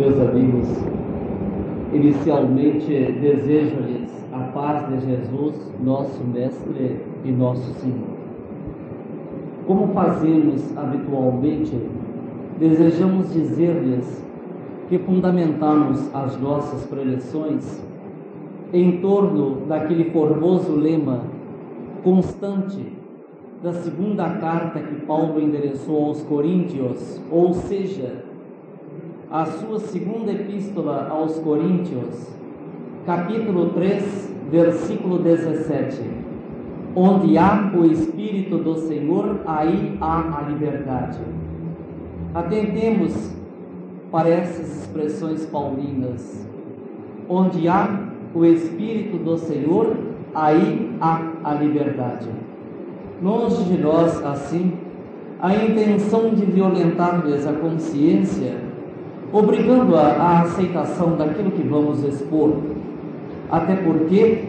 Meus amigos, inicialmente desejo-lhes a paz de Jesus, nosso Mestre e nosso Senhor. Como fazemos habitualmente, desejamos dizer-lhes que fundamentamos as nossas preleções em torno daquele formoso lema constante da segunda carta que Paulo endereçou aos Coríntios, ou seja, a sua segunda epístola aos Coríntios, capítulo 3, versículo 17, onde há o Espírito do Senhor, aí há a liberdade. Atentemos para essas expressões paulinas: onde há o Espírito do Senhor, aí há a liberdade. Longe de nós, assim, a intenção de violentar-lhes a consciência, obrigando-a à aceitação daquilo que vamos expor, até porque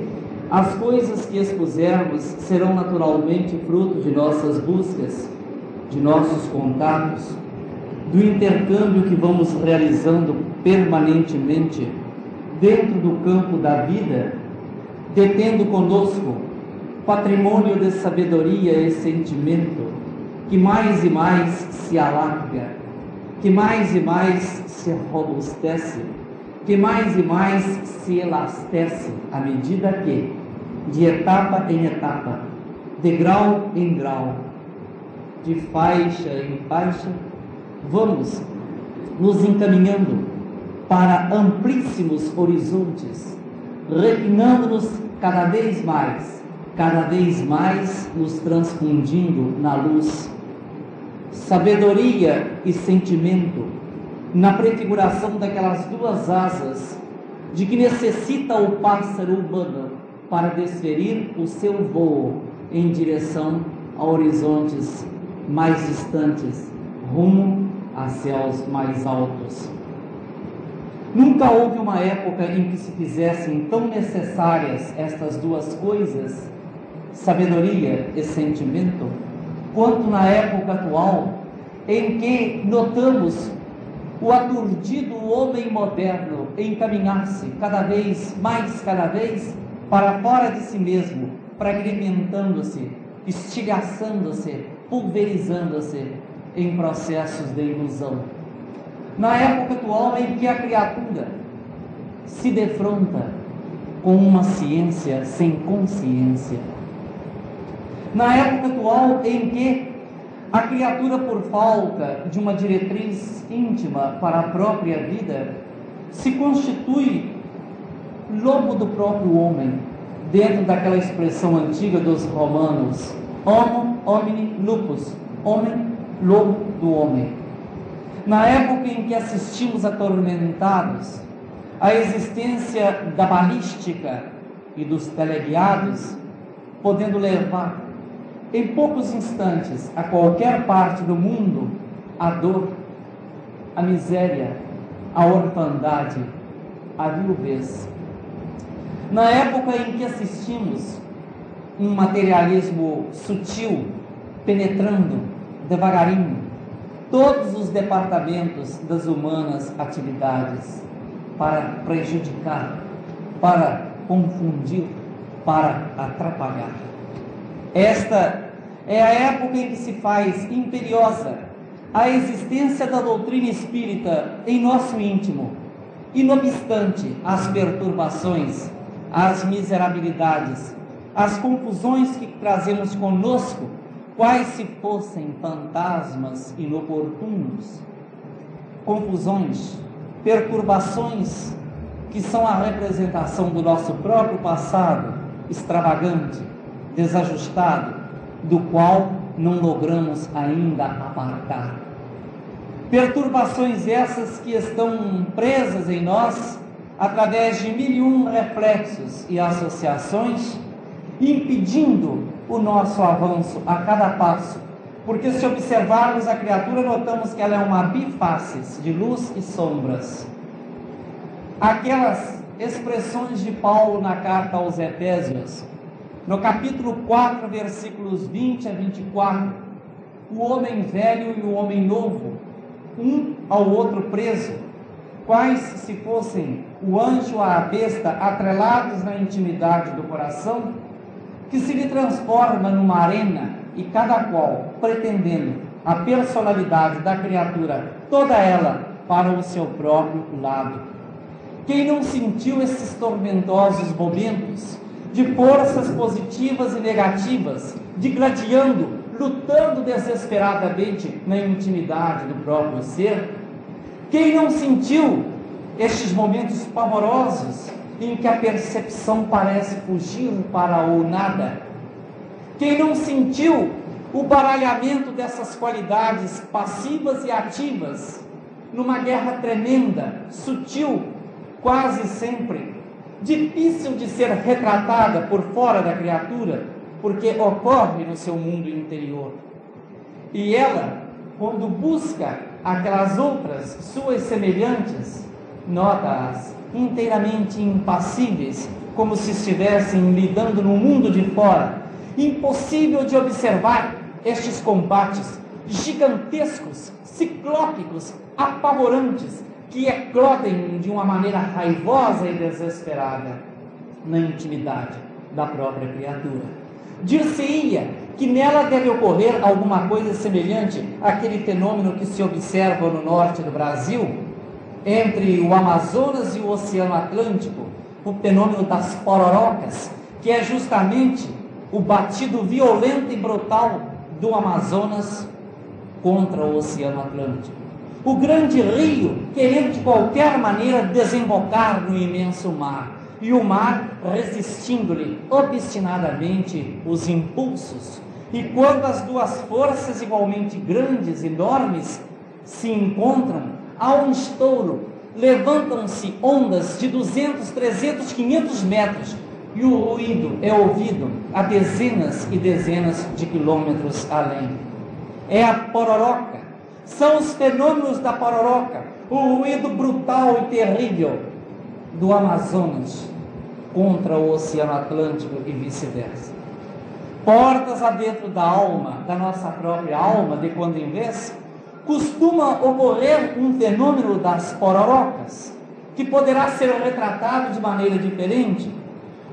as coisas que expusermos serão naturalmente fruto de nossas buscas, de nossos contatos, do intercâmbio que vamos realizando permanentemente dentro do campo da vida, detendo conosco patrimônio de sabedoria e sentimento que mais e mais se alarga, que mais e mais se robustece, que mais e mais se elastece à medida que, de etapa em etapa, de grau em grau, de faixa em faixa, vamos nos encaminhando para amplíssimos horizontes, refinando-nos cada vez mais nos transfundindo na luz. Sabedoria e sentimento na prefiguração daquelas duas asas de que necessita o pássaro humano para desferir o seu voo em direção a horizontes mais distantes, rumo a céus mais altos. Nunca houve uma época em que se fizessem tão necessárias estas duas coisas, sabedoria e sentimento, quanto na época atual, em que notamos o aturdido homem moderno encaminhar-se cada vez para fora de si mesmo, fragmentando-se, estilhaçando-se, pulverizando-se em processos de ilusão. Na época atual em que a criatura se defronta com uma ciência sem consciência. Na época atual em que a criatura, por falta de uma diretriz íntima para a própria vida, se constitui lobo do próprio homem, dentro daquela expressão antiga dos romanos: homo homini lupus, homem, lobo do homem. Na época em que assistimos atormentados à existência da balística e dos teleguiados, podendo levar em poucos instantes a qualquer parte do mundo a dor, a miséria, a orfandade, a viuvez. Na época em que assistimos um materialismo sutil penetrando devagarinho todos os departamentos das humanas atividades para prejudicar, para confundir, para atrapalhar. Esta é a época em que se faz imperiosa a existência da doutrina espírita em nosso íntimo, e não obstante as perturbações, as miserabilidades, as confusões que trazemos conosco, quais se fossem fantasmas inoportunos, confusões, perturbações que são a representação do nosso próprio passado extravagante, desajustado, do qual não logramos ainda apartar. Perturbações essas que estão presas em nós através de 1001 reflexos e associações, impedindo o nosso avanço a cada passo, porque se observarmos a criatura, notamos que ela é uma bifaces de luz e sombras. Aquelas expressões de Paulo na carta aos Efésios, no capítulo 4, versículos 20 a 24, o homem velho e o homem novo, um ao outro preso, quais se fossem o anjo ou a besta atrelados na intimidade do coração, que se lhe transforma numa arena e cada qual pretendendo a personalidade da criatura, toda ela para o seu próprio lado. Quem não sentiu esses tormentosos momentos de forças positivas e negativas, digladiando, lutando desesperadamente na intimidade do próprio ser? Quem não sentiu estes momentos pavorosos em que a percepção parece fugir para o nada? Quem não sentiu o baralhamento dessas qualidades passivas e ativas numa guerra tremenda, sutil, quase sempre, difícil de ser retratada por fora da criatura, porque ocorre no seu mundo interior? E ela, quando busca aquelas outras suas semelhantes, nota-as inteiramente impassíveis, como se estivessem lidando no mundo de fora. Impossível de observar estes combates gigantescos, ciclópicos, apavorantes, que eclodem de uma maneira raivosa e desesperada na intimidade da própria criatura. Dir-se-ia que nela deve ocorrer alguma coisa semelhante àquele fenômeno que se observa no norte do Brasil, entre o Amazonas e o Oceano Atlântico, o fenômeno das pororocas, que é justamente o batido violento e brutal do Amazonas contra o Oceano Atlântico. O grande rio querendo de qualquer maneira desembocar no imenso mar, e o mar resistindo-lhe obstinadamente os impulsos. E quando as duas forças igualmente grandes, enormes, se encontram, há um estouro, levantam-se ondas de 200, 300, 500 metros, e o ruído é ouvido a dezenas e dezenas de quilômetros além. É a pororoca, são os fenômenos da pororoca, o ruído brutal e terrível do Amazonas contra o Oceano Atlântico e vice-versa. Portas adentro da alma, da nossa própria alma, de quando em vez, costuma ocorrer um fenômeno das pororocas, que poderá ser retratado de maneira diferente.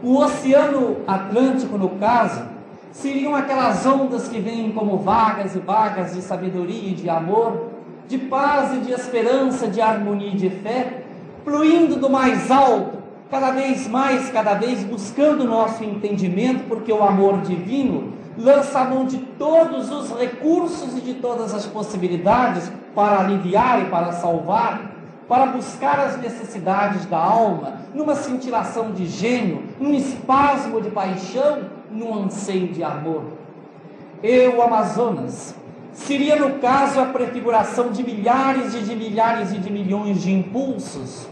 O Oceano Atlântico, no caso, seriam aquelas ondas que vêm como vagas e vagas de sabedoria e de amor, de paz e de esperança, de harmonia e de fé, fluindo do mais alto, cada vez mais, cada vez buscando o nosso entendimento, porque o amor divino lança a mão de todos os recursos e de todas as possibilidades para aliviar e para salvar, para buscar as necessidades da alma, numa cintilação de gênio, num espasmo de paixão, num anseio de amor. E o Amazonas seria, no caso, a prefiguração de milhares e de milhares e de milhões de impulsos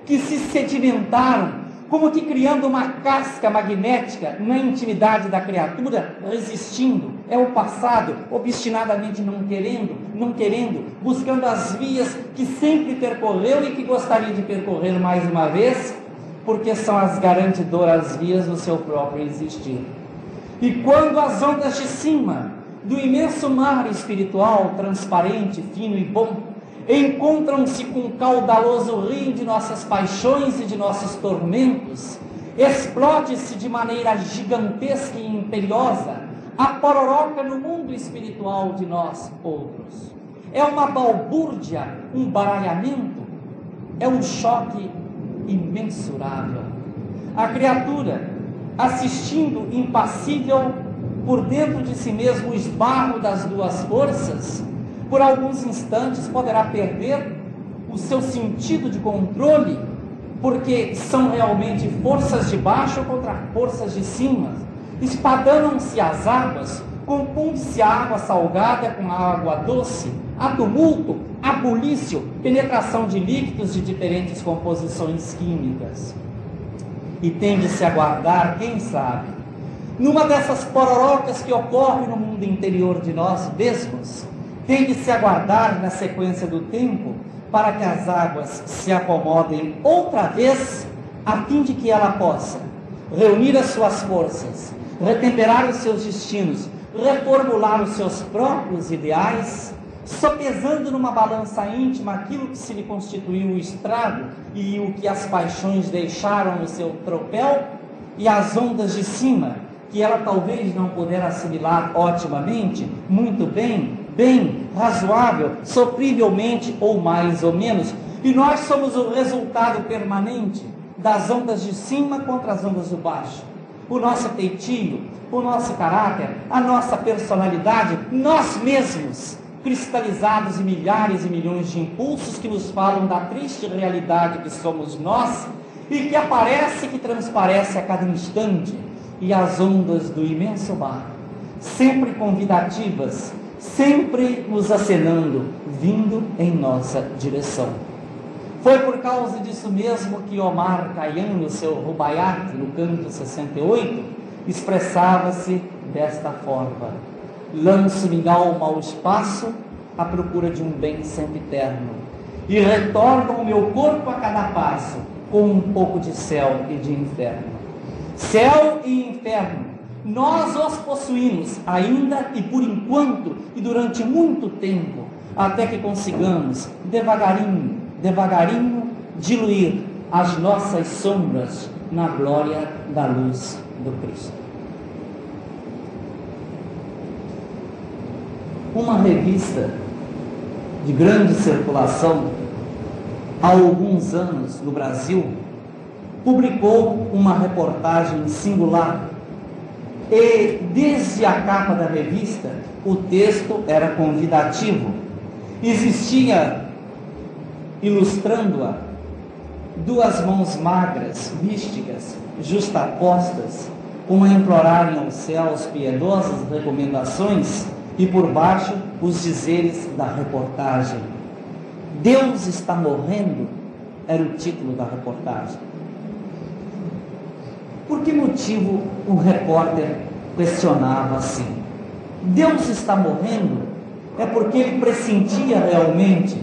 que se sedimentaram, como que criando uma casca magnética na intimidade da criatura, resistindo. É o passado, obstinadamente não querendo, buscando as vias que sempre percorreu e que gostaria de percorrer mais uma vez, porque são as garantidoras vias do seu próprio existir. E quando as ondas de cima do imenso mar espiritual, transparente, fino e bom, encontram-se com o caudaloso rio de nossas paixões e de nossos tormentos, explode-se de maneira gigantesca e imperiosa a pororoca no mundo espiritual de nós outros. É uma balbúrdia, um baralhamento, é um choque imensurável. A criatura, assistindo impassível por dentro de si mesmo o esbarro das duas forças, por alguns instantes poderá perder o seu sentido de controle, porque são realmente forças de baixo contra forças de cima. Espadanam-se as águas, confunde-se a água salgada com a água doce, há tumulto, há bulício, penetração de líquidos de diferentes composições químicas. E tende-se a guardar, quem sabe, numa dessas pororocas que ocorrem no mundo interior de nós mesmos, tende-se a guardar na sequência do tempo, para que as águas se acomodem outra vez, a fim de que ela possa reunir as suas forças, retemperar os seus destinos, reformular os seus próprios ideais, sopesando numa balança íntima aquilo que se lhe constituiu o estrago e o que as paixões deixaram no seu tropel, e as ondas de cima, que ela talvez não puder assimilar otimamente, muito bem, razoável, sofrivelmente ou mais ou menos, e nós somos o resultado permanente das ondas de cima contra as ondas de baixo. O nosso feitio, o nosso caráter, a nossa personalidade, nós mesmos, cristalizados em milhares e milhões de impulsos que nos falam da triste realidade que somos nós e que aparece, que transparece a cada instante, e as ondas do imenso mar, sempre convidativas, sempre nos acenando, vindo em nossa direção. Foi por causa disso mesmo que Omar Khayyam, no seu Rubaiyat, no canto 68, expressava-se desta forma: lanço minha alma ao espaço à procura de um bem sempiterno, e retorno o meu corpo a cada passo com um pouco de céu e de inferno. Céu e inferno, nós os possuímos ainda e por enquanto e durante muito tempo, até que consigamos devagarinho, diluir as nossas sombras na glória da luz do Cristo. Uma revista de grande circulação, há alguns anos no Brasil, publicou uma reportagem singular, e desde a capa da revista o texto era convidativo. Existia, ilustrando-a, duas mãos magras, místicas, justapostas, como a implorarem aos céus piedosas recomendações, e por baixo os dizeres da reportagem. Deus está morrendo, era o título da reportagem. Por que motivo o repórter questionava assim? Deus está morrendo? É porque ele pressentia realmente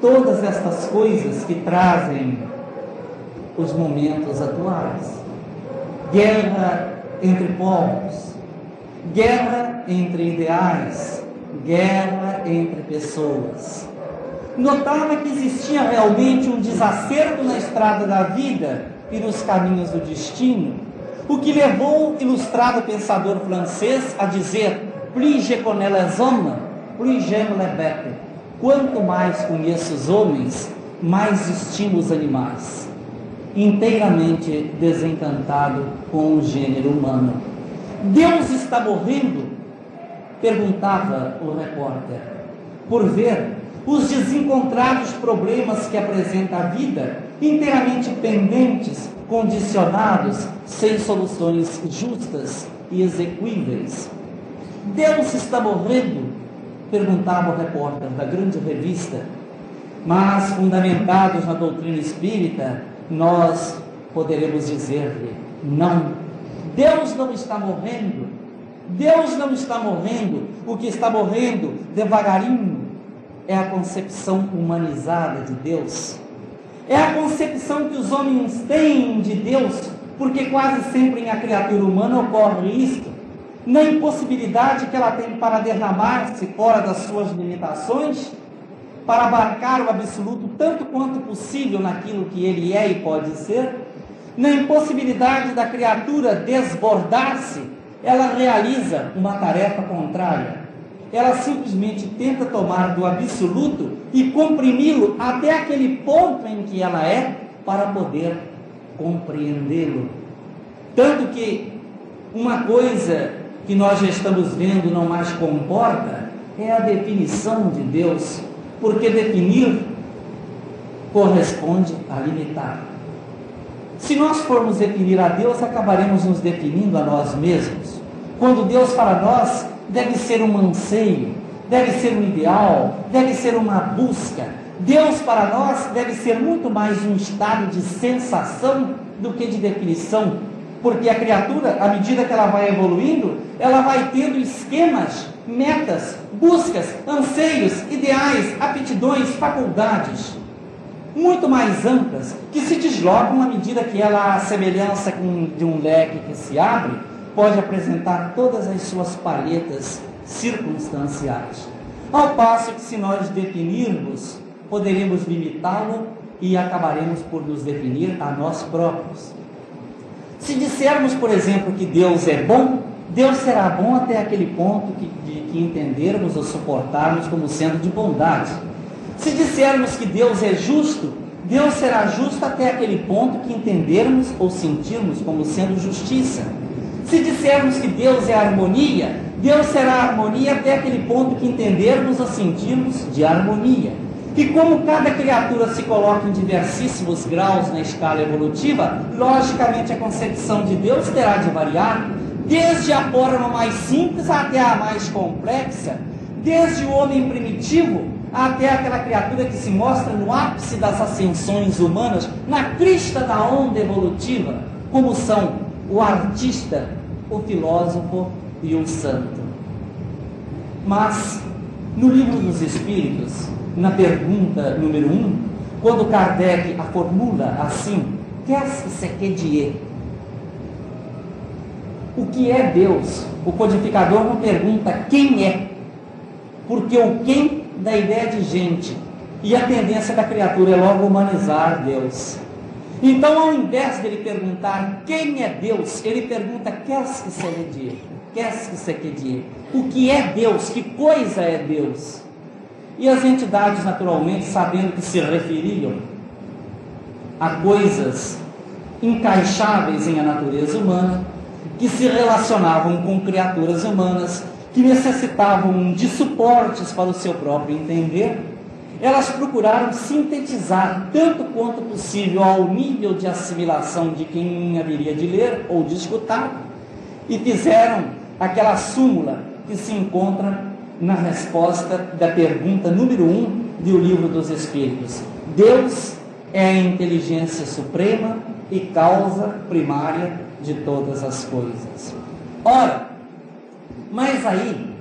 todas estas coisas que trazem os momentos atuais. Guerra entre povos, guerra entre ideais, guerra entre pessoas. Notava que existia realmente um desacerto na estrada da vida e nos caminhos do destino, o que levou o ilustrado pensador francês a dizer: plus je connais les hommes, plus j'aime les bêtes. Quanto mais conheço os homens, mais estimo os animais. Inteiramente desencantado com o gênero humano. Deus está morrendo? Perguntava o repórter, por ver os desencontrados problemas que apresenta a vida, inteiramente pendentes, condicionados, sem soluções justas e execuíveis. Deus está morrendo? Perguntava o repórter da grande revista. Mas, fundamentados na doutrina espírita, nós poderemos dizer-lhe: não, Deus não está morrendo. Deus não está morrendo. O que está morrendo devagarinho é a concepção humanizada de Deus. É a concepção que os homens têm de Deus, porque quase sempre em a criatura humana ocorre isto, na impossibilidade que ela tem para derramar-se fora das suas limitações, para abarcar o absoluto tanto quanto possível naquilo que ele é e pode ser, na impossibilidade da criatura desbordar-se, ela realiza uma tarefa contrária. Ela simplesmente tenta tomar do absoluto e comprimi-lo até aquele ponto em que ela é, para poder compreendê-lo. Tanto que uma coisa que nós já estamos vendo não mais comporta é a definição de Deus, porque definir corresponde a limitar. Se nós formos definir a Deus, acabaremos nos definindo a nós mesmos. Quando Deus para nós deve ser um anseio, deve ser um ideal, deve ser uma busca. Deus para nós deve ser muito mais um estado de sensação do que de definição, porque a criatura, à medida que ela vai evoluindo, ela vai tendo esquemas, metas, buscas, anseios, ideais, aptidões, faculdades muito mais amplas, que se deslocam à medida que ela, à semelhança de um leque que se abre, pode apresentar todas as suas palhetas circunstanciais. Ao passo que, se nós definirmos, poderemos limitá-lo e acabaremos por nos definir a nós próprios. Se dissermos, por exemplo, que Deus é bom, Deus será bom até aquele ponto de entendermos ou suportarmos como sendo de bondade. Se dissermos que Deus é justo, Deus será justo até aquele ponto que entendermos ou sentirmos como sendo justiça. Se dissermos que Deus é harmonia, Deus será harmonia até aquele ponto que entendermos ou sentirmos de harmonia. E como cada criatura se coloca em diversíssimos graus na escala evolutiva, logicamente a concepção de Deus terá de variar, desde a forma mais simples até a mais complexa, desde o homem primitivo até aquela criatura que se mostra no ápice das ascensões humanas, na crista da onda evolutiva, como são o artista, o filósofo e o santo. Mas, no Livro dos Espíritos, na pergunta número 1, quando Kardec a formula assim: qu'est-ce que c'est que Dieu? O que é Deus? O codificador não pergunta quem é, porque o quem dá ideia de gente, e a tendência da criatura é logo humanizar Deus. Então, ao invés de ele perguntar quem é Deus, ele pergunta qu'est-ce que c'est Dieu? Qu'est-ce que c'est que Dieu? O que é Deus? Que coisa é Deus? E as entidades, naturalmente, sabendo que se referiam a coisas encaixáveis em a natureza humana, que se relacionavam com criaturas humanas, que necessitavam de suportes para o seu próprio entender, elas procuraram sintetizar tanto quanto possível ao nível de assimilação de quem haveria de ler ou de escutar, e fizeram aquela súmula que se encontra na resposta da pergunta número 1 do Livro dos Espíritos. Deus é a inteligência suprema e causa primária de todas as coisas. Ora, mas aí,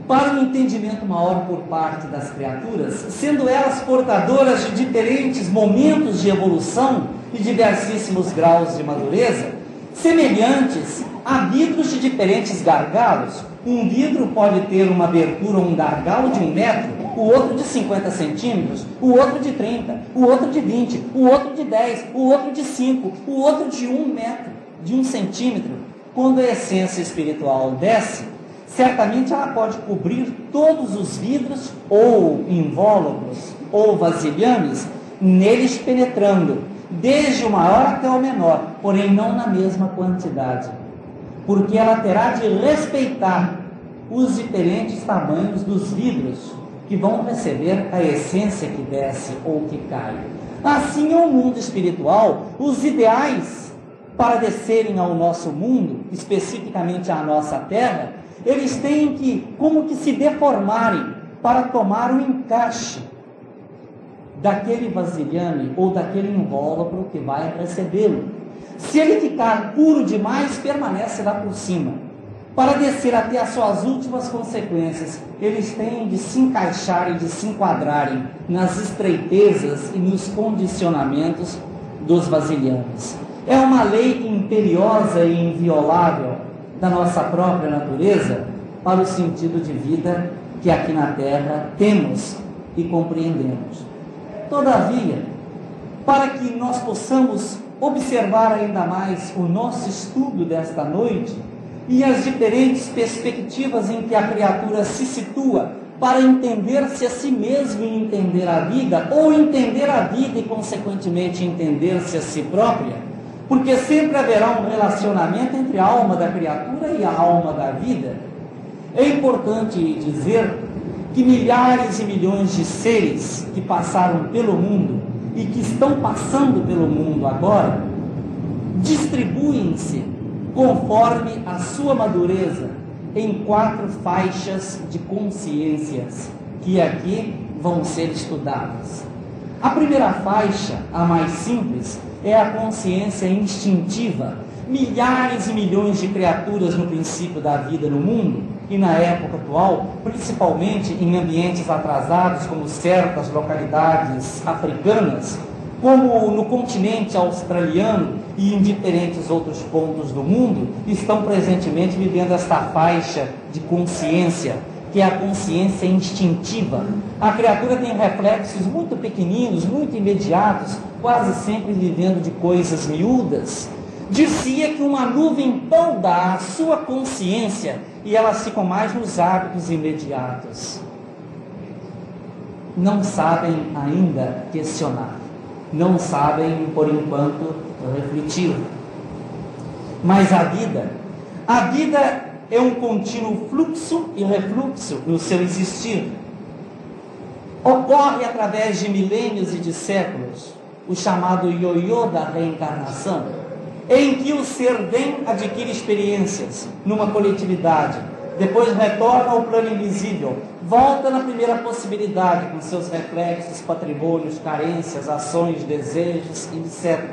para um entendimento maior por parte das criaturas, sendo elas portadoras de diferentes momentos de evolução e diversíssimos graus de madureza, semelhantes a vidros de diferentes gargalos. Um vidro pode ter uma abertura ou um gargalo de 1 metro, o outro de 50 centímetros, o outro de 30, o outro de 20, o outro de 10, o outro de 5, o outro de 1 metro, de 1 centímetro. Quando a essência espiritual desce, certamente ela pode cobrir todos os vidros, ou invólucros, ou vasilhames, neles penetrando, desde o maior até o menor, porém não na mesma quantidade, porque ela terá de respeitar os diferentes tamanhos dos vidros que vão receber a essência que desce ou que cai. Assim é o mundo espiritual. Os ideais para descerem ao nosso mundo, especificamente à nossa terra, eles têm que, como que se deformarem para tomar o encaixe daquele vasilhame ou daquele invólucro que vai recebê-lo. Se ele ficar puro demais, permanece lá por cima. Para descer até as suas últimas consequências, eles têm de se encaixar e de se enquadrarem nas estreitezas e nos condicionamentos dos vasilhames. É uma lei imperiosa e inviolável da nossa própria natureza para o sentido de vida que aqui na Terra temos e compreendemos. Todavia, para que nós possamos observar ainda mais o nosso estudo desta noite e as diferentes perspectivas em que a criatura se situa para entender-se a si mesmo e entender a vida, ou entender a vida e consequentemente entender-se a si própria, porque sempre haverá um relacionamento entre a alma da criatura e a alma da vida. É importante dizer que milhares e milhões de seres que passaram pelo mundo e que estão passando pelo mundo agora, distribuem-se conforme a sua madureza em 4 faixas de consciências que aqui vão ser estudadas. A primeira faixa, a mais simples, é a consciência instintiva. Milhares e milhões de criaturas no princípio da vida no mundo e na época atual, principalmente em ambientes atrasados como certas localidades africanas, como no continente australiano e em diferentes outros pontos do mundo, estão presentemente vivendo esta faixa de consciência, que é a consciência instintiva. A criatura tem reflexos muito pequeninos, muito imediatos, quase sempre vivendo de coisas miúdas. Dir-se-ia que uma nuvem tolda a sua consciência e elas ficam mais nos hábitos imediatos. Não sabem ainda questionar, não sabem, por enquanto, refletir. Mas a vida é um contínuo fluxo e refluxo no seu existir. Ocorre através de milênios e de séculos o chamado ioiô da reencarnação, em que o ser vem, adquire experiências numa coletividade, depois retorna ao plano invisível, volta na primeira possibilidade com seus reflexos, patrimônios, carências, ações, desejos, etc.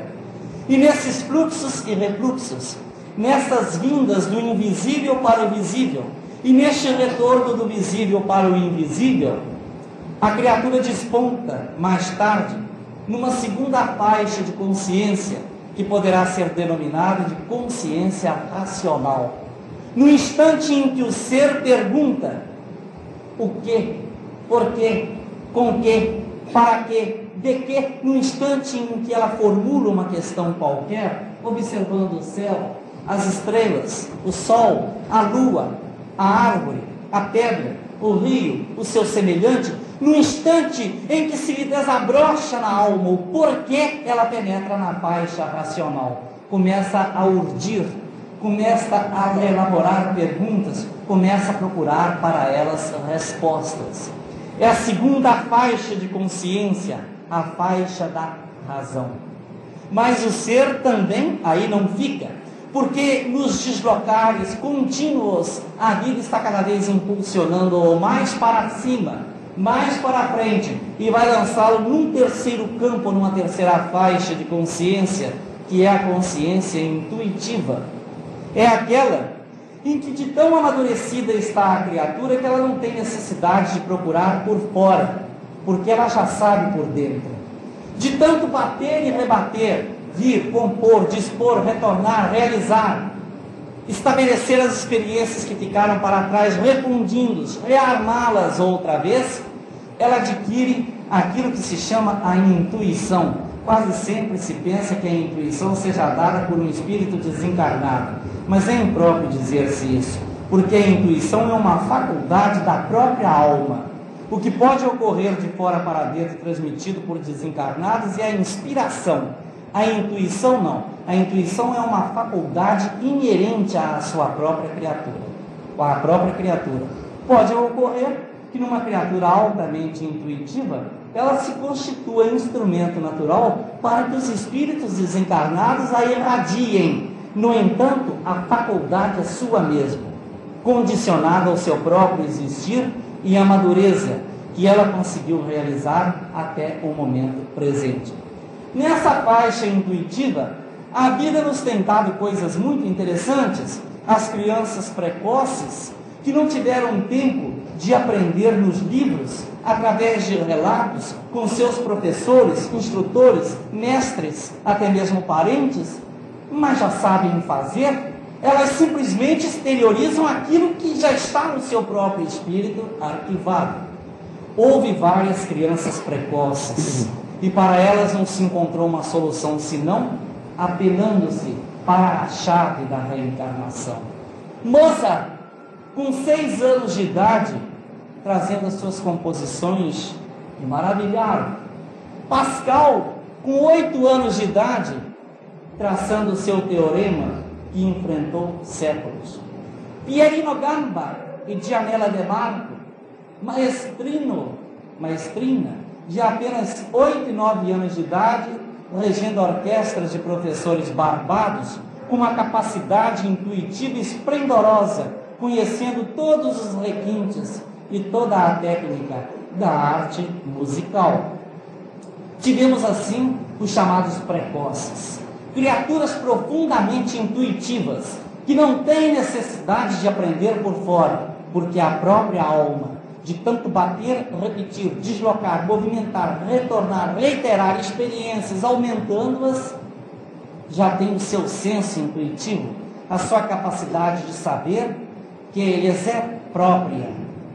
E nesses fluxos e refluxos, nessas vindas do invisível para o visível, e neste retorno do visível para o invisível, a criatura desponta, mais tarde, numa segunda faixa de consciência, que poderá ser denominada de consciência racional. No instante em que o ser pergunta o que, por quê, com que, para quê, de que, no instante em que ela formula uma questão qualquer, observando o céu, as estrelas, o sol, a lua, a árvore, a pedra, o rio, o seu semelhante, no instante em que se lhe desabrocha na alma o porquê, ela penetra na faixa racional, começa a urdir, começa a elaborar perguntas, começa a procurar para elas respostas. É a segunda faixa de consciência, a faixa da razão. Mas o ser também aí não fica, porque nos deslocares contínuos, a vida está cada vez impulsionando-o mais para cima, mais para frente, e vai lançá-lo num terceiro campo, numa terceira faixa de consciência, que é a consciência intuitiva. É aquela em que de tão amadurecida está a criatura que ela não tem necessidade de procurar por fora, porque ela já sabe por dentro. De tanto bater e rebater, vir, compor, dispor, retornar, realizar, estabelecer as experiências que ficaram para trás, refundindo-as, rearmá-las outra vez, ela adquire aquilo que se chama a intuição. Quase sempre se pensa que a intuição seja dada por um espírito desencarnado, mas é impróprio dizer-se isso, porque a intuição é uma faculdade da própria alma. O que pode ocorrer de fora para dentro, transmitido por desencarnados, é a inspiração. A intuição não. A intuição é uma faculdade inerente à sua própria criatura. A própria criatura. Pode ocorrer que numa criatura altamente intuitiva, ela se constitua instrumento natural para que os espíritos desencarnados a irradiem. No entanto, a faculdade é sua mesma, condicionada ao seu próprio existir e à madureza que ela conseguiu realizar até o momento presente. Nessa faixa intuitiva, a vida nos tem dado coisas muito interessantes. As crianças precoces, que não tiveram tempo de aprender nos livros, através de relatos, com seus professores, instrutores, mestres, até mesmo parentes, mas já sabem fazer, elas simplesmente exteriorizam aquilo que já está no seu próprio espírito arquivado. Houve várias crianças precoces, e para elas não se encontrou uma solução senão apelando-se para a chave da reencarnação. Mozart, com 6 anos de idade, trazendo as suas composições, me maravilharam. Pascal, com 8 anos de idade, traçando o seu teorema, que enfrentou séculos. Pierino Gamba e Gianella De Marco, maestrina, de apenas 8 e 9 anos de idade, regendo orquestras de professores barbados, com uma capacidade intuitiva esplendorosa, conhecendo todos os requintes e toda a técnica da arte musical. Tivemos assim os chamados precoces, criaturas profundamente intuitivas, que não têm necessidade de aprender por fora, porque a própria alma, de tanto bater, repetir, deslocar, movimentar, retornar, reiterar experiências, aumentando-as, já tem o seu senso intuitivo, a sua capacidade de saber que lhes é própria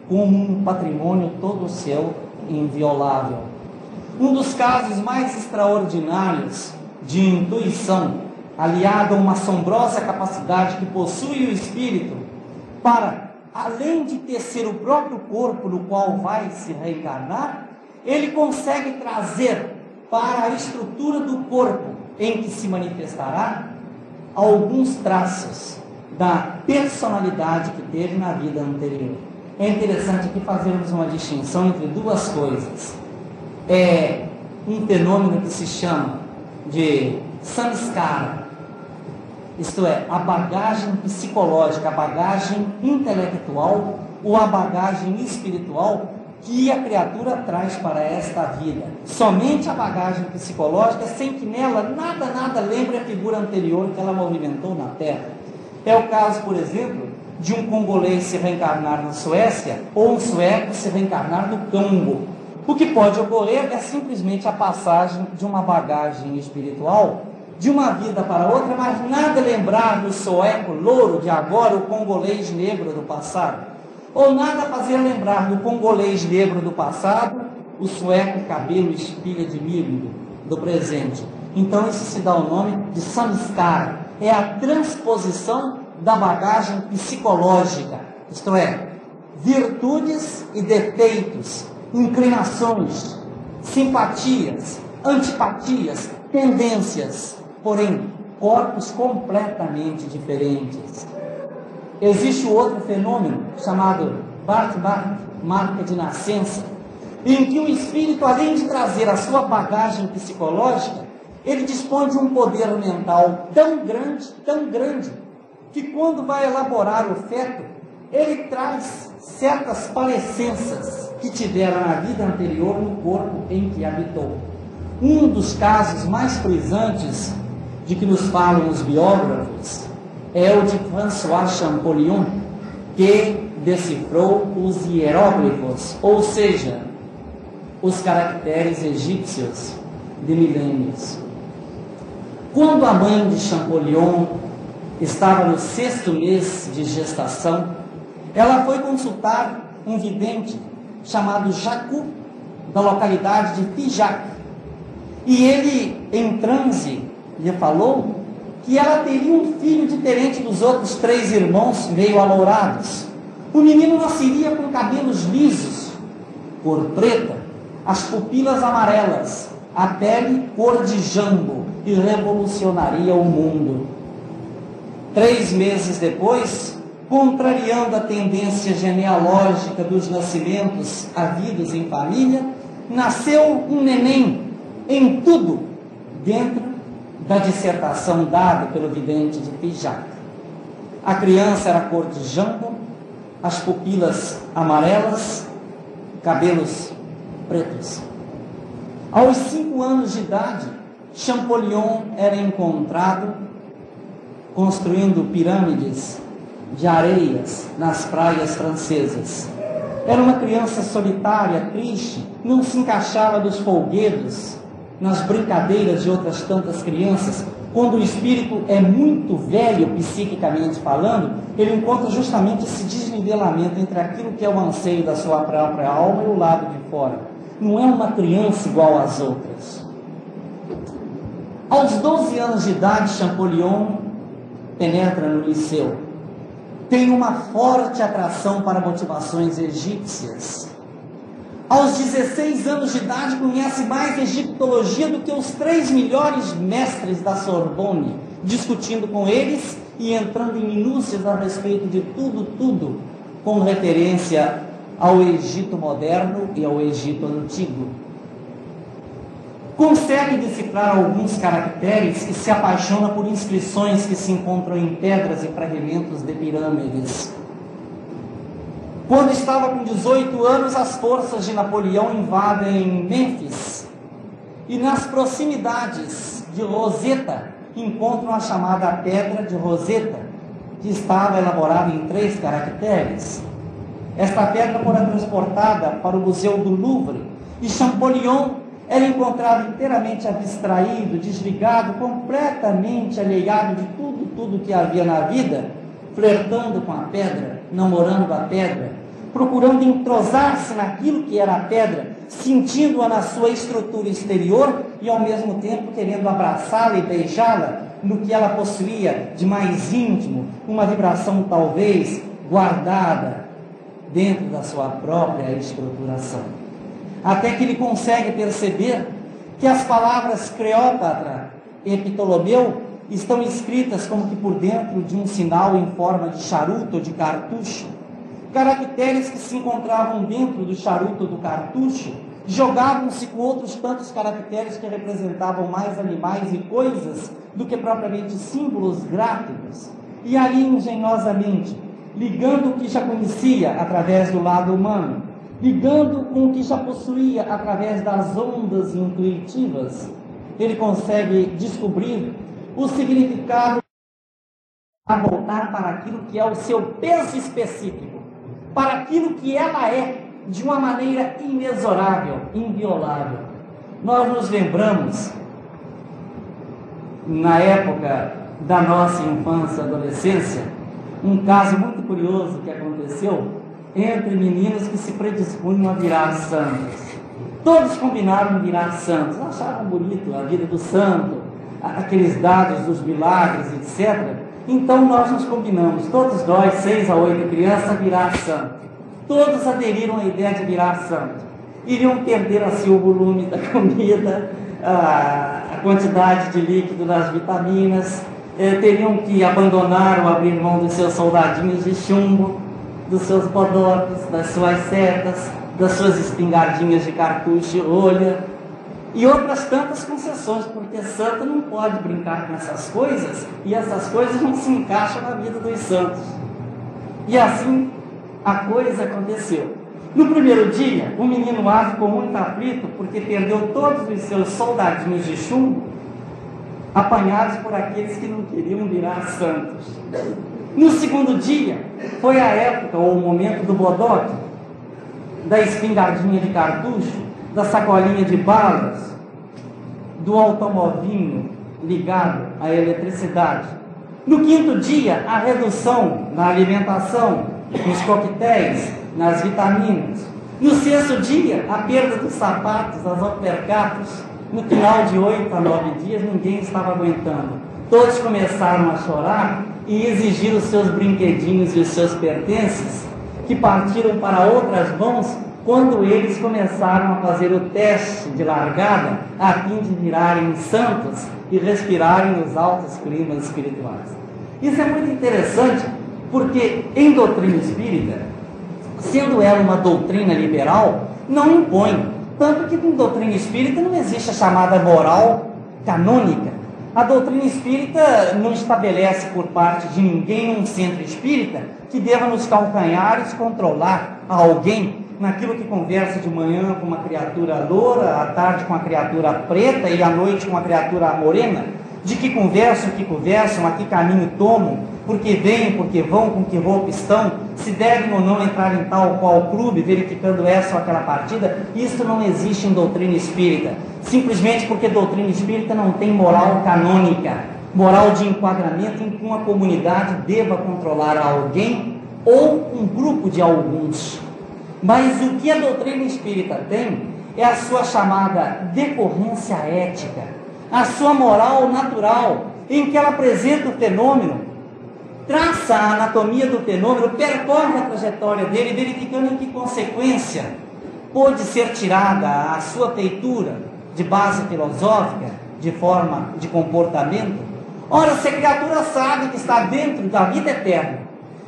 como um patrimônio todo seu, inviolável. Um dos casos mais extraordinários de intuição, aliado a uma assombrosa capacidade que possui o espírito para, além de tecer o próprio corpo no qual vai se reencarnar, ele consegue trazer para a estrutura do corpo em que se manifestará alguns traços da personalidade que teve na vida anterior. É interessante aqui fazermos uma distinção entre duas coisas. É um fenômeno que se chama de samskara, isto é, a bagagem psicológica, a bagagem intelectual ou a bagagem espiritual que a criatura traz para esta vida. Somente a bagagem psicológica, sem que nela nada lembre a figura anterior que ela movimentou na Terra. É o caso, por exemplo, de um congolês se reencarnar na Suécia ou um sueco se reencarnar no Congo. O que pode ocorrer é simplesmente a passagem de uma bagagem espiritual de uma vida para outra, mas nada lembrar do sueco louro de agora, o congolês negro do passado. Ou nada fazer lembrar do congolês negro do passado, o sueco cabelo espilha de milho do presente. Então isso se dá o nome de samskara. É a transposição da bagagem psicológica, isto é, virtudes e defeitos, inclinações, simpatias, antipatias, tendências, porém, corpos completamente diferentes. Existe outro fenômeno chamado Bart-Bart, marca de nascença, em que o espírito, além de trazer a sua bagagem psicológica, ele dispõe de um poder mental tão grande, que quando vai elaborar o feto, ele traz certas parecenças que tiveram na vida anterior no corpo em que habitou. Um dos casos mais frisantes de que nos falam os biógrafos é o de François Champollion, que decifrou os hieróglifos, ou seja, os caracteres egípcios de milênios. Quando a mãe de Champollion estava no 6º mês de gestação, ela foi consultar um vidente chamado Jacu, da localidade de Figeac. E ele, em transe, lhe falou que ela teria um filho diferente dos outros 3 irmãos, meio alourados. O menino nasceria com cabelos lisos, cor preta, as pupilas amarelas, a pele cor de jambo, e revolucionaria o mundo. 3 meses depois, contrariando a tendência genealógica dos nascimentos havidos em família, nasceu um neném em tudo, dentro da dissertação dada pelo vidente de Figeac. A criança era cor de jambo, as pupilas amarelas, cabelos pretos. Aos 5 anos de idade, Champollion era encontrado construindo pirâmides de areias nas praias francesas. Era uma criança solitária, triste, não se encaixava dos folguedos, nas brincadeiras de outras tantas crianças. Quando o espírito é muito velho, psiquicamente falando, ele encontra justamente esse desnivelamento entre aquilo que é o anseio da sua própria alma e o lado de fora. Não é uma criança igual às outras. Aos 12 anos de idade, Champollion penetra no liceu. Tem uma forte atração para motivações egípcias. Aos 16 anos de idade, conhece mais egiptologia do que os 3 melhores mestres da Sorbonne, discutindo com eles e entrando em minúcias a respeito de tudo, com referência ao Egito moderno e ao Egito antigo. Consegue decifrar alguns caracteres e se apaixona por inscrições que se encontram em pedras e fragmentos de pirâmides. Quando estava com 18 anos, as forças de Napoleão invadem Mênfis e nas proximidades de Roseta encontram a chamada Pedra de Roseta, que estava elaborada em 3 caracteres. Esta pedra foi transportada para o Museu do Louvre e Champollion era encontrado inteiramente abstraído, desligado, completamente alheado de tudo que havia na vida, flertando com a pedra, namorando a pedra, procurando entrosar-se naquilo que era a pedra, sentindo-a na sua estrutura exterior e ao mesmo tempo querendo abraçá-la e beijá-la no que ela possuía de mais íntimo, uma vibração talvez guardada dentro da sua própria estruturação. Até que ele consegue perceber que as palavras Cleópatra e Ptolomeu estão escritas como que por dentro de um sinal em forma de charuto ou de cartucho. Caracteres que se encontravam dentro do charuto ou do cartucho jogavam-se com outros tantos caracteres que representavam mais animais e coisas do que propriamente símbolos gráficos. E ali, engenhosamente, ligando o que já conhecia através do lado humano, ligando com o que já possuía através das ondas intuitivas, ele consegue descobrir o significado a voltar para aquilo que é o seu peso específico, para aquilo que ela é, de uma maneira inexorável, inviolável. Nós nos lembramos, na época da nossa infância e adolescência, um caso muito curioso que aconteceu entre meninos que se predispunham a virar santos. Todos combinaram virar santos, achavam bonito a vida do santo, aqueles dados dos milagres, etc. Então nós nos combinamos, todos nós, 6 a 8 crianças, a virar santo. Todos aderiram à ideia de virar santo. Iriam perder assim o volume da comida, a quantidade de líquido das vitaminas, teriam que abandonar ou abrir mão dos seus soldadinhos de chumbo, dos seus bodocos, das suas setas, das suas espingardinhas de cartucho e rolha, e outras tantas concessões, porque santo não pode brincar com essas coisas, e essas coisas não se encaixam na vida dos santos. E assim a coisa aconteceu. No primeiro dia, o menino A ficou muito aflito, porque perdeu todos os seus soldadinhos de chumbo, apanhados por aqueles que não queriam virar santos. No segundo dia, foi a época ou o momento do bodoque, da espingardinha de cartucho, da sacolinha de balas, do automovinho ligado à eletricidade. No quinto dia, a redução na alimentação, nos coquetéis, nas vitaminas. No sexto dia, a perda dos sapatos, das uppercuts. No final de 8 a 9 dias, ninguém estava aguentando. Todos começaram a chorar e exigir os seus brinquedinhos e os seus pertences, que partiram para outras mãos quando eles começaram a fazer o teste de largada, a fim de virarem santos e respirarem os altos climas espirituais. Isso é muito interessante, porque em doutrina espírita, sendo ela uma doutrina liberal, não impõe. Tanto que em doutrina espírita não existe a chamada moral canônica. A doutrina espírita não estabelece por parte de ninguém um centro espírita que deva nos calcanhares controlar alguém naquilo que conversa de manhã com uma criatura loura, à tarde com uma criatura preta e à noite com uma criatura morena. De que conversam, a que caminho tomam, porque vêm, porque vão, com que roupa estão, se devem ou não entrar em tal ou qual clube, verificando essa ou aquela partida. Isso não existe em doutrina espírita, simplesmente porque doutrina espírita não tem moral canônica, moral de enquadramento em que uma comunidade deva controlar alguém ou um grupo de alguns. Mas o que a doutrina espírita tem é a sua chamada decorrência ética, a sua moral natural, em que ela apresenta o fenômeno, traça a anatomia do fenômeno, percorre a trajetória dele, verificando em que consequência pode ser tirada a sua feitura de base filosófica, de forma de comportamento. Ora, se a criatura sabe que está dentro da vida eterna,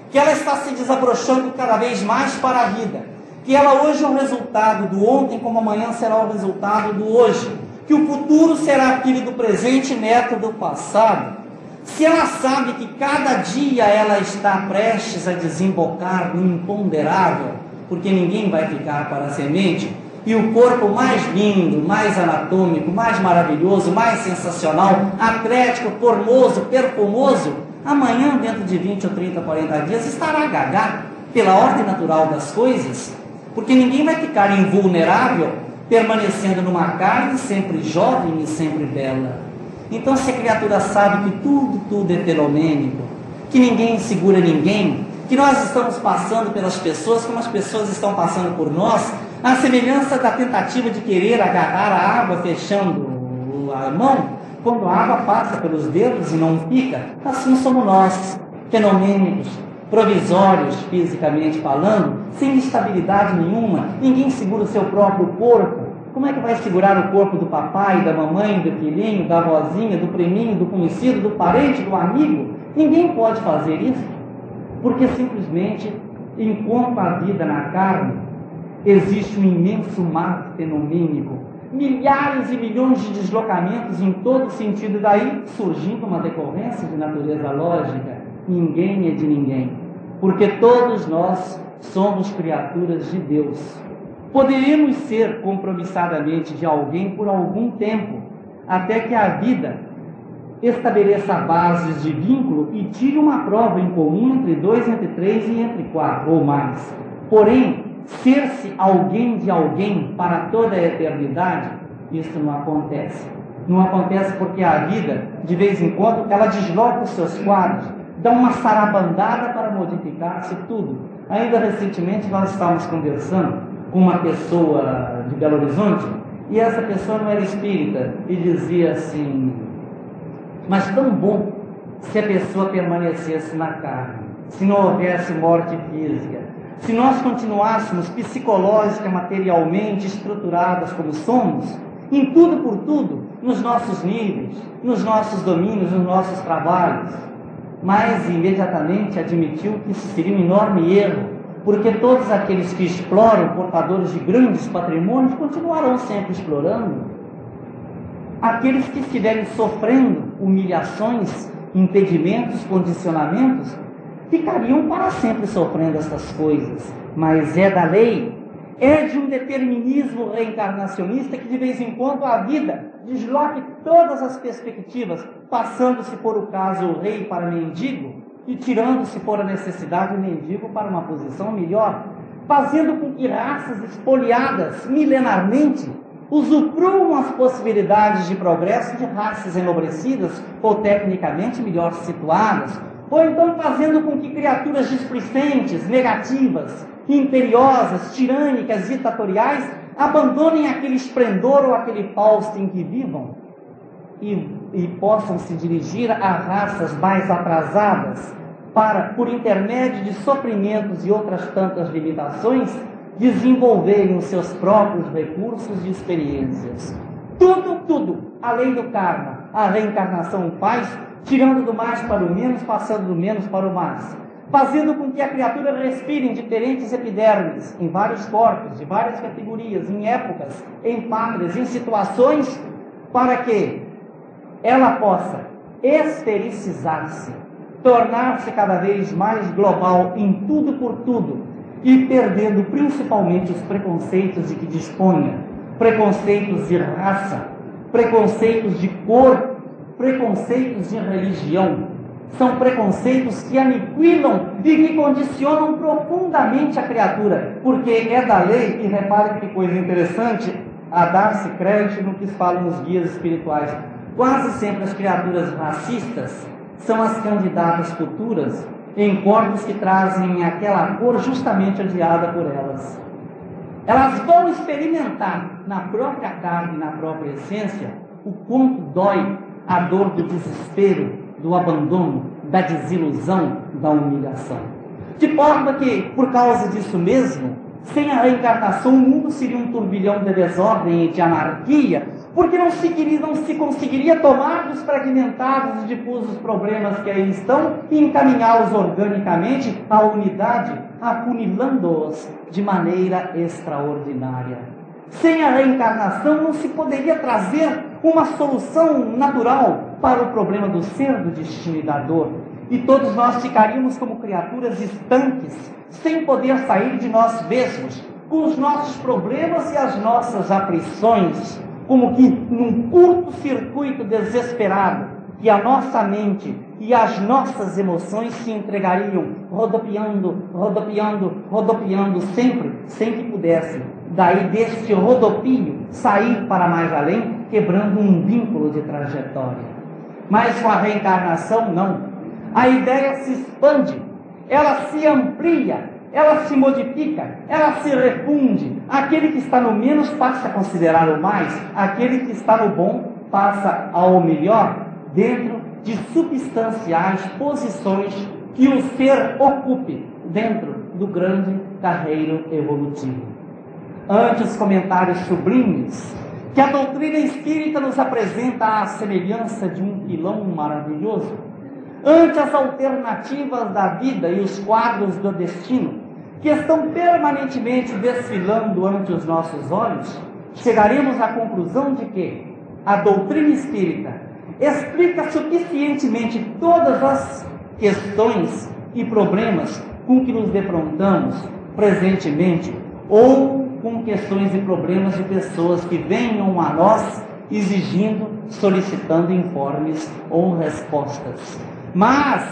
que ela está se desabrochando cada vez mais para a vida, que ela hoje é o resultado do ontem, como amanhã será o resultado do hoje, que o futuro será filho do presente, neto do passado. Se ela sabe que cada dia ela está prestes a desembocar no imponderável, porque ninguém vai ficar para a semente, e o corpo mais lindo, mais anatômico, mais maravilhoso, mais sensacional, atlético, formoso, perfumoso, amanhã, dentro de 20 ou 30, 40 dias, estará gaga, pela ordem natural das coisas, porque ninguém vai ficar invulnerável, permanecendo numa carne sempre jovem e sempre bela. Então, se a criatura sabe que tudo é filomênico, que ninguém segura ninguém, que nós estamos passando pelas pessoas, como as pessoas estão passando por nós, a semelhança da tentativa de querer agarrar a água fechando a mão, quando a água passa pelos dedos e não fica. Assim somos nós, fenomênicos, provisórios, fisicamente falando, sem estabilidade nenhuma. Ninguém segura o seu próprio corpo. Como é que vai segurar o corpo do papai, da mamãe, do filhinho, da avózinha, do priminho, do conhecido, do parente, do amigo? Ninguém pode fazer isso, porque simplesmente, enquanto a vida na carne, existe um imenso mar fenomênico, milhares e milhões de deslocamentos em todo sentido, daí surgindo uma decorrência de natureza lógica. Ninguém é de ninguém, porque todos nós somos criaturas de Deus. Poderíamos ser compromissadamente de alguém por algum tempo, até que a vida estabeleça bases de vínculo e tire uma prova em comum entre 2, entre 3 e entre 4 ou mais. Porém, ser-se alguém de alguém para toda a eternidade, isso não acontece. Não acontece porque a vida, de vez em quando, ela desloca os seus quadros, dá uma sarabandada para modificar-se tudo. Ainda recentemente nós estávamos conversando com uma pessoa de Belo Horizonte, e essa pessoa não era espírita, e dizia assim: mas tão bom se a pessoa permanecesse na carne, se não houvesse morte física, se nós continuássemos psicológica, materialmente estruturadas como somos, em tudo por tudo, nos nossos níveis, nos nossos domínios, nos nossos trabalhos. Mas imediatamente admitiu que isso seria um enorme erro, porque todos aqueles que exploram, portadores de grandes patrimônios, continuarão sempre explorando. Aqueles que estiverem sofrendo humilhações, impedimentos, condicionamentos, ficariam para sempre sofrendo essas coisas. Mas é da lei, é de um determinismo reencarnacionista que de vez em quando a vida desloque todas as perspectivas, passando, se for o caso, o rei para mendigo, e tirando, se for a necessidade, o mendigo para uma posição melhor, fazendo com que raças espoliadas milenarmente usufruam as possibilidades de progresso de raças enobrecidas ou tecnicamente melhor situadas, ou então fazendo com que criaturas displicentes, negativas, imperiosas, tirânicas, ditatoriais, abandonem aquele esplendor ou aquele fausto em que vivam e possam se dirigir a raças mais atrasadas para, por intermédio de sofrimentos e outras tantas limitações, desenvolverem os seus próprios recursos e experiências. Tudo, além do karma, a reencarnação faz, tirando do mais para o menos, passando do menos para o mais, fazendo com que a criatura respire em diferentes epidermes, em vários corpos, de várias categorias, em épocas, em pátrias, em situações, para que ela possa estericizar-se, tornar-se cada vez mais global em tudo por tudo, e perdendo principalmente os preconceitos de que disponha, preconceitos de raça, preconceitos de cor, preconceitos de religião. São preconceitos que aniquilam e que condicionam profundamente a criatura, porque é da lei, e repare que coisa interessante, a dar-se crédito no que falam os guias espirituais. Quase sempre as criaturas racistas são as candidatas futuras em corpos que trazem aquela cor justamente odiada por elas. Elas vão experimentar na própria carne, na própria essência, o quanto dói a dor do desespero, do abandono, da desilusão, da humilhação. De forma que, por causa disso mesmo, sem a reencarnação o mundo seria um turbilhão de desordem e de anarquia, porque não se conseguiria tomar dos fragmentados e difusos problemas que aí estão e encaminhá-los organicamente à unidade, afunilando-os de maneira extraordinária. Sem a reencarnação não se poderia trazer uma solução natural para o problema do ser, do destino e da dor, e todos nós ficaríamos como criaturas estanques, sem poder sair de nós mesmos, com os nossos problemas e as nossas aflições, como que num curto-circuito desesperado, que a nossa mente e as nossas emoções se entregariam, rodopiando sempre, sem que pudessem, daí deste rodopio, sair para mais além, quebrando um vínculo de trajetória. Mas com a reencarnação, não. A ideia se expande ela se amplia, ela se modifica, ela se refunde. Aquele que está no menos passa a considerar o mais, aquele que está no bom passa ao melhor, dentro de substanciais posições que o ser ocupe dentro do grande carreiro evolutivo. Ante os comentários sublimes que a doutrina espírita nos apresenta à semelhança de um pilão maravilhoso, ante as alternativas da vida e os quadros do destino que estão permanentemente desfilando ante os nossos olhos, chegaremos à conclusão de que a doutrina espírita explica suficientemente todas as questões e problemas com que nos defrontamos presentemente, ou com questões e problemas de pessoas que venham a nós exigindo, solicitando informes ou respostas. Mas,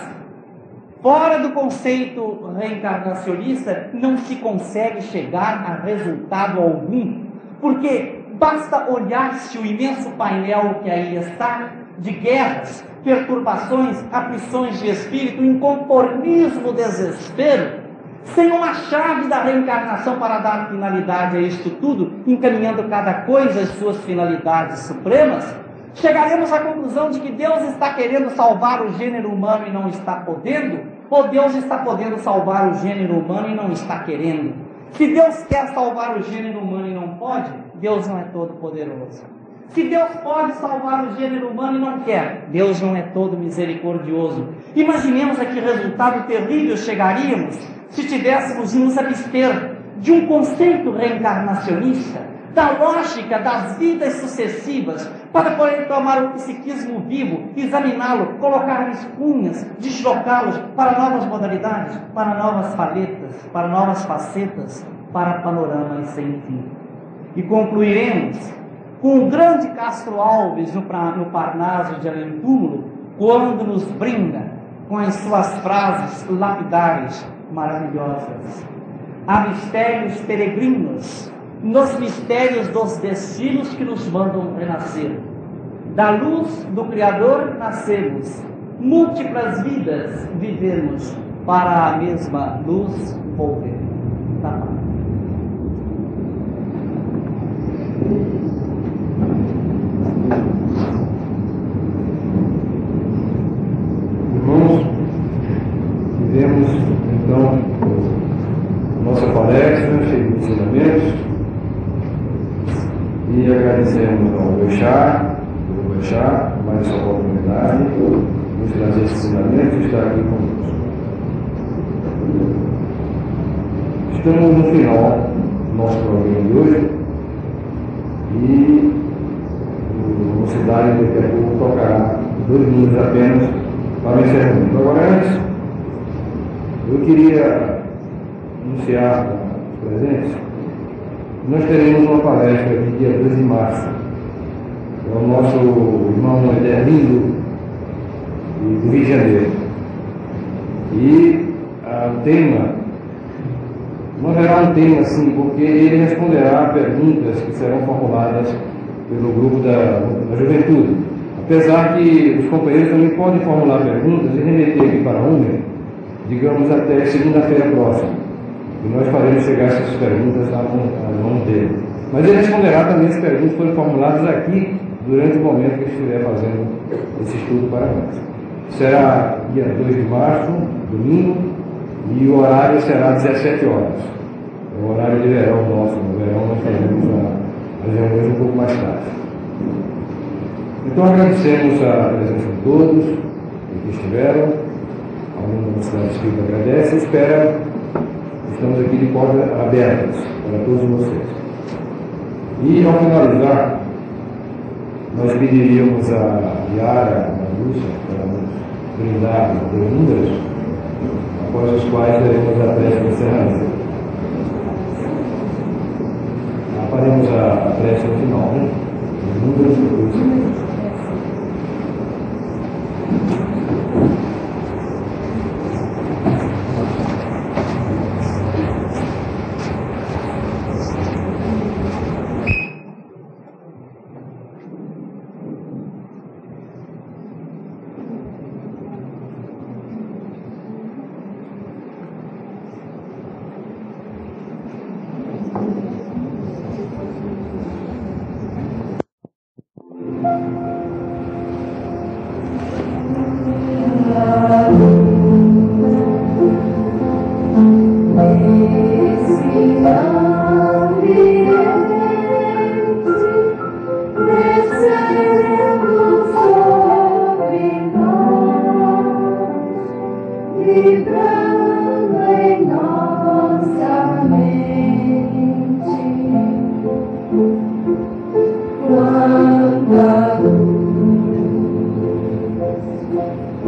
fora do conceito reencarnacionista, não se consegue chegar a resultado algum, porque basta olhar-se o imenso painel que aí está, de guerras, perturbações, aflições de espírito, inconformismo, desespero, sem uma chave da reencarnação para dar finalidade a isto tudo, encaminhando cada coisa às suas finalidades supremas, chegaremos à conclusão de que Deus está querendo salvar o gênero humano e não está podendo, ou Deus está podendo salvar o gênero humano e não está querendo. Se Deus quer salvar o gênero humano e não pode, Deus não é todo poderoso. Se Deus pode salvar o gênero humano e não quer, Deus não é todo misericordioso. Imaginemos a que resultado terrível chegaríamos se tivéssemos de nos abster de um conceito reencarnacionista, da lógica das vidas sucessivas, para poder tomar o psiquismo vivo, examiná-lo, colocar-lhe cunhas, deslocá-los para novas modalidades, para novas paletas, para novas facetas, para panoramas sem fim. E concluiremos com o grande Castro Alves no Parnaso de Além Túmulo, quando nos brinda com as suas frases lapidares maravilhosas. Há mistérios peregrinos nos mistérios dos destinos que nos mandam renascer. Da luz do Criador nascemos, múltiplas vidas vivemos, para a mesma luz volver. Tá. Irmãos, vivemos então nossa palestra cheia de ensinamentos. E agradecemos ao Bechá, mais essa oportunidade de trazer esse ensinamento e estar aqui conosco. Estamos no final do nosso programa de hoje e o Mocidade daqui a pouco tocará 2 minutos apenas para o encerramento. Agora, antes, eu queria anunciar os presentes. Nós teremos uma palestra aqui dia 2 de março. É o nosso irmão Ederlindo do Rio de Janeiro. E o tema, não haverá um tema assim, porque ele responderá a perguntas que serão formuladas pelo grupo da juventude. Apesar que os companheiros também podem formular perguntas e remeter aqui para a UME, digamos até segunda-feira próxima. E nós faremos chegar essas perguntas à mão dele. Mas ele responderá também as perguntas que foram formuladas aqui durante o momento que ele estiver fazendo esse estudo para nós. Será dia 2 de março, domingo, e o horário será 17 horas. É o horário de verão nosso. No verão nós faremos as reuniões um pouco mais tarde. Então agradecemos a presença de todos que estiveram. A Universidade Espírita agradece e espera. Estamos aqui de portas abertas para todos vocês. E, ao finalizar, nós pediríamos a Yara, a Lúcia, para nos brindar os números, após os quais teremos a prece de encerramento. Faremos a prece no final, né? Os números depois.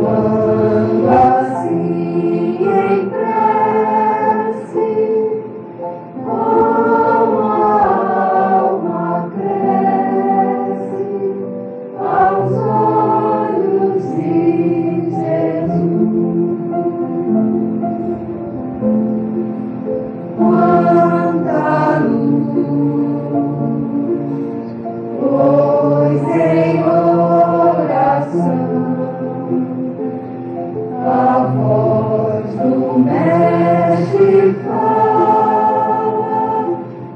Quando assim em prece, como a alma cresce aos olhos de Jesus, quanta luz, pois em oração a voz do Mestre fala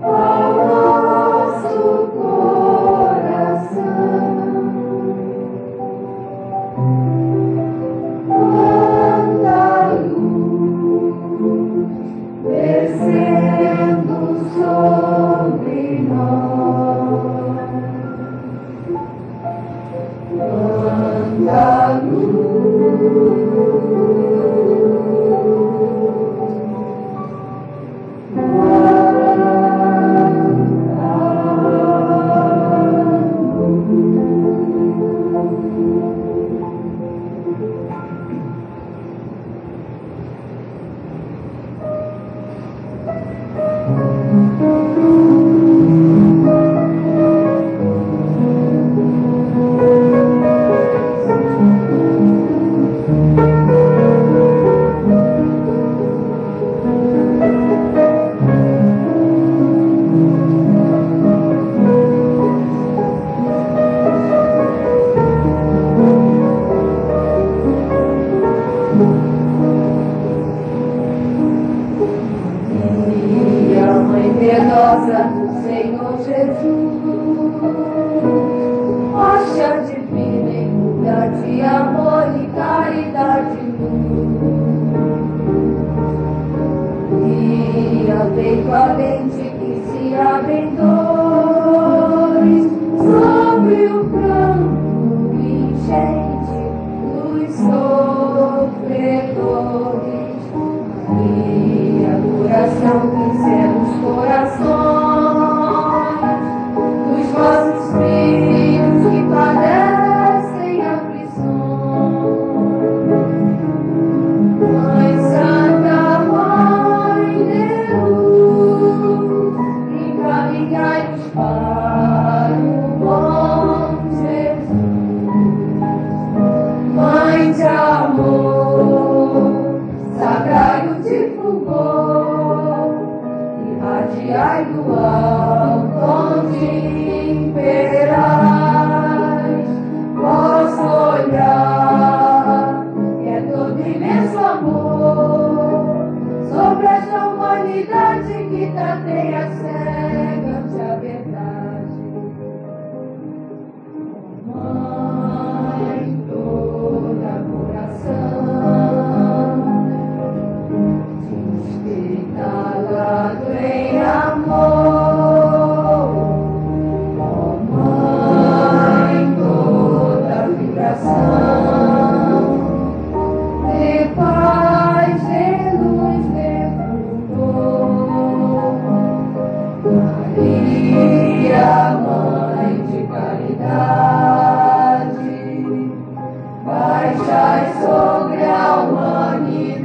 ao nosso coração. Quanta luz descendo sobre nós. Quanta e a Mãe piedosa do Senhor Jesus, hóstia divina em cura de amor e caridade e luz, e ao peito ardente que se abre em dores, sobre o pranto enchente dos sofredores, e a coração que seus corações dos vossos filhos que padecem aflições. Mãe Santa, Mãe de luz, encaminhai-nos para o bom Jesus. Mãe de amor, sagrai-o de fulgor, irradiai do alto onde imperais. Vosso olhar é todo imenso amor sobre esta humanidade que tateia cega ante a verdade. Mãe, toda coração, instalado em amor, ó Mãe, toda vibração, de paz, de luz, de fulgor. Maria, Mãe de caridade, baixai sobre a humanidade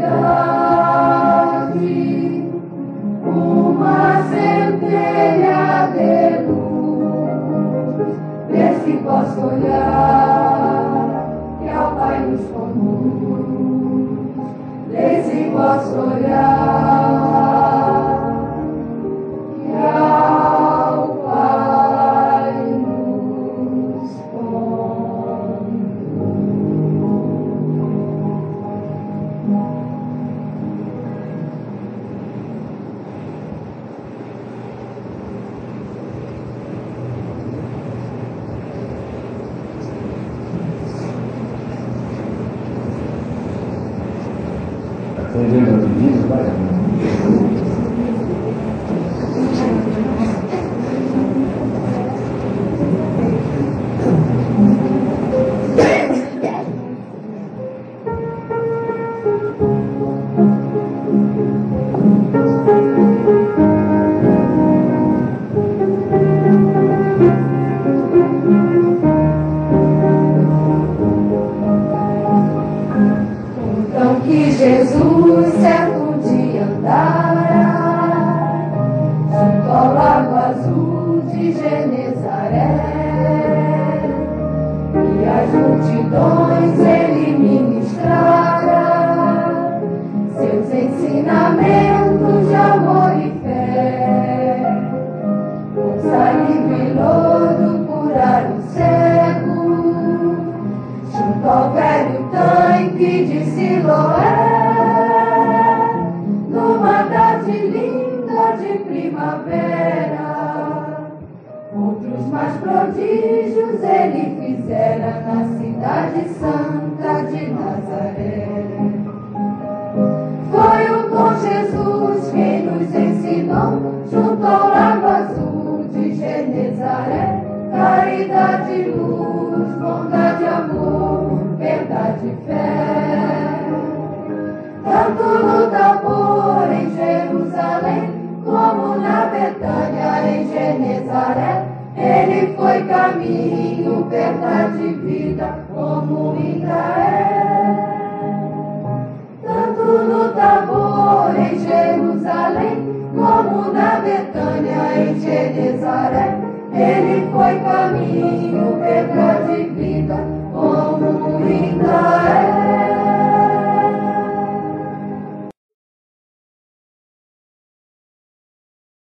uma centelha de luz, desse vosso olhar que ao Pai nos conduz, desse vosso olhar que ao Pai nos conduz. Acendendo as divisas, vai. velho tanque de Siloé, numa tarde linda de primavera. Outros mais prodígios ele fizera na cidade santa de Nazaré. Foi o bom Jesus quem nos ensinou, junto ao lago azul de Genezaré, caridade, luz, bondade, amor, verdade, fé.